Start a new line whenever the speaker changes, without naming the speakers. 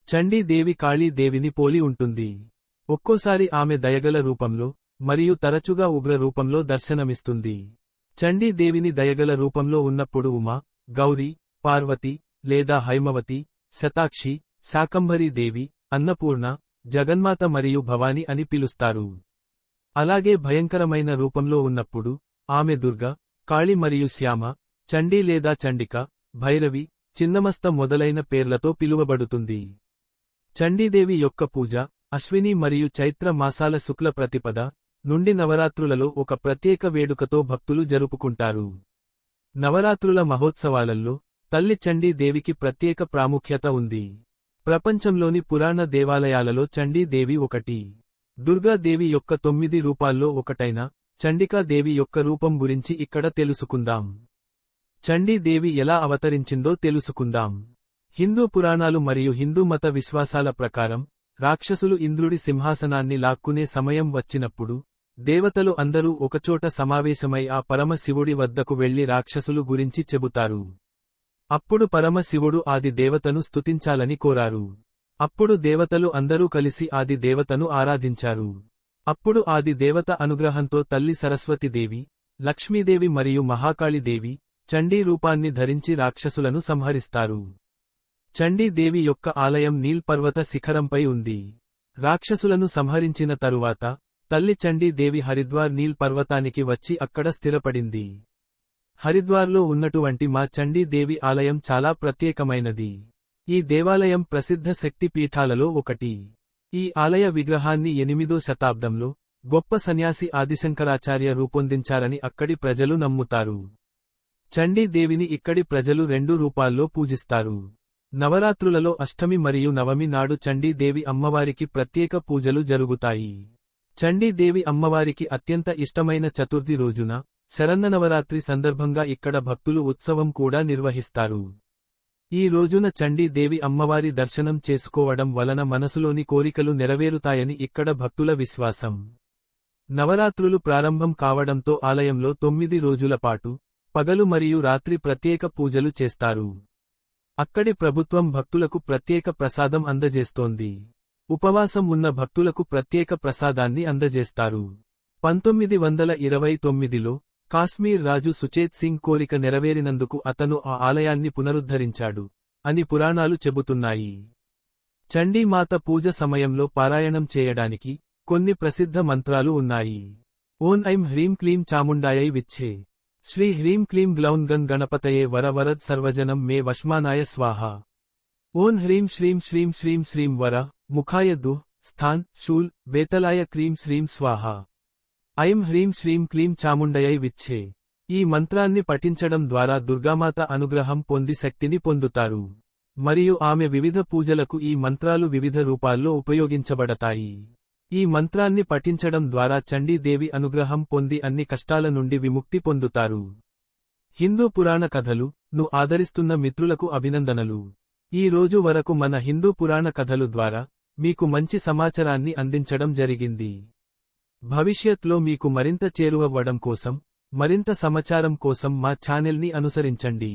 చండీ దేవి కాళీ దేవిని పోలి ఉంటుంది. ఒక్కోసారి ఆమె దయగల రూపంలో, మరియు తరచుగా ఉగ్ర రూపంలో దర్శనమిస్తుంది. చండీ దేవిని దయగల రూపంలో ఉన్నప్పుడు ఉమా, గౌరీ, పార్వతి, లేదా హైమవతి, శతాక్షి, శాకంభరీ దేవి, అన్నపూర్ణ, జగన్మాత మరియు భవాని అని పిలుస్తారు. అలాగే భయంకరమైన రూపంలో ఉన్నప్పుడు, ఆమె దుర్గ, కాళి మరియు శ్యామ, చండీ లేదా చండిక, భైరవి, చిన్నమస్త మొదలైన పేర్లతో పిలువబడుతుంది. చండీదేవి యొక్క పూజ, అశ్విని మరియు చైత్ర మాసాల శుక్ల ప్రతిపద నుండి నవరాత్రులలో ఒక ప్రత్యేక వేడుకతో భక్తులు జరుపుకుంటారు. నవరాత్రుల మహోత్సవాలలో, తల్లి చండీ దేవికి ప్రత్యేక ప్రాముఖ్యత ఉంది. ప్రపంచంలోని పురాణ దేవాలయాలలో చండీ దేవి ఒకటి. దుర్గా దేవి యొక్క 9 రూపాల్లో ఒకటైన, చండికా దేవి యొక్క రూపం గురించి ఇక్కడ తెలుసుకుందాం. చండీ దేవి ఎలా అవతరించిందో తెలుసుకుందాం. హిందూ పురాణాలు మరియు హిందూ మత విశ్వాసాల ప్రకారం, రాక్షసులు ఇంద్రుడి సింహాసనాన్ని లాక్కునే సమయం వచ్చినప్పుడు, దేవతలు అందరూ ఒకచోట సమావేశమై ఆ పరమశివుడి వద్దకు వెళ్లి రాక్షసులు గురించి చెబుతారు. అప్పుడు పరమశివుడు ఆది దేవతను స్తుతించాలని కోరారు. అప్పుడు దేవతలు అందరూ కలిసి ఆది దేవతను ఆరాధించారు. అప్పుడు ఆది దేవత అనుగ్రహంతో తల్లి సరస్వతీదేవి, లక్ష్మీదేవి మరియు మహాకాళీదేవి, చండీ రూపాన్ని ధరించి రాక్షసులను సంహరిస్తారు. చండీ దేవి యొక్క ఆలయం నీల్ పర్వత శిఖరంపై ఉంది. రాక్షసులను సంహరించిన తరువాత, తల్లి చండీ దేవి హరిద్వార్ నీల్ పర్వతానికి వచ్చి అక్కడ స్థిరపడింది. హరిద్వార్లో ఉన్నటువంటి మా చండీ దేవి ఆలయం చాలా ప్రత్యేకమైనది. ఈ దేవాలయం ప్రసిద్ధ శక్తి పీఠాలలో ఒకటి. ఈ ఆలయ విగ్రహాన్ని 8వ శతాబ్దంలో, గొప్ప సన్యాసి ఆదిశంకరాచార్య రూపొందించారని అక్కడి ప్రజలు నమ్ముతారు. చండీ దేవిని ఇక్కడి ప్రజలు 2 రూపాల్లో పూజిస్తారు. నవరాత్రులలో అష్టమి మరియు నవమి నాడు చండీ దేవి అమ్మవారికి ప్రత్యేక పూజలు జరుగుతాయి. చండీ దేవి అమ్మవారికి అత్యంత ఇష్టమైన చతుర్థి రోజున, శరన్ననవరాత్రి సందర్భంగా ఇక్కడ భక్తులు ఉత్సవం కూడా నిర్వహిస్తారు. ఈ రోజున చండీ దేవి అమ్మవారి దర్శనం చేసుకోవడం వలన మనసులోని కోరికలు నెరవేరుతాయని ఇక్కడ భక్తుల విశ్వాసం. నవరాత్రులు ప్రారంభం కావడంతో ఆలయంలో 9 రోజుల పాటు, పగలు మరియు రాత్రి ప్రత్యేక పూజలు చేస్తారు. అక్కడి ప్రభుత్వం భక్తులకు ప్రత్యేక ప్రసాదం అందజేస్తోంది. ఉపవాసం ఉన్న భక్తులకు ప్రత్యేక ప్రసాదాన్ని అందజేస్తారు. 1929లో, కాశ్మీర్ రాజు సుచేత్ సింగ్ కోరిక నెరవేరినందుకు అతను ఆ ఆలయాన్ని పునరుద్ధరించాడు అని పురాణాలు చెబుతున్నాయి. చండీమాత పూజ సమయంలో పారాయణం చేయడానికి కొన్ని ప్రసిద్ధ మంత్రాలు ఉన్నాయి. ఓం ఐం హ్రీం క్లీం చాముండాయై విచ్చే. శ్రీ హ్రీం క్లీం గ్లౌన్ గన్ గణపతయే వర వరద్ సర్వజనం మే వశ్మానాయ స్వాహ. ఓం హ్రీం శ్రీం శ్రీం శ్రీం శ్రీం వర, ముఖాయ దుః, స్థాన్, శూల్, వేతలాయ క్రీం శ్రీం స్వాహ. ఐం హ్రీం శ్రీం క్లీం చాముండయై విచ్చే. ఈ మంత్రాన్ని పఠించడం ద్వారా దుర్గామాత అనుగ్రహం పొంది శక్తిని పొందుతారు. మరియు ఆమె వివిధ పూజలకు ఈ మంత్రాలు వివిధ రూపాల్లో ఉపయోగించబడతాయి. ఈ మంత్రాన్ని పఠించడం ద్వారా చండీ దేవి అనుగ్రహం పొంది అన్ని కష్టాల నుండి విముక్తి పొందుతారు. హిందూ పురాణ కథలు ను ఆదరిస్తున్న మిత్రులకు అభినందనలు. ఈ రోజు వరకు మన హిందూ పురాణ కథలు ద్వారా మీకు మంచి సమాచారాన్ని అందించడం జరిగింది. భవిష్యత్లో మీకు మరింత చేరువవ్వడం కోసం, మరింత సమాచారం కోసం మా ఛానెల్ని అనుసరించండి.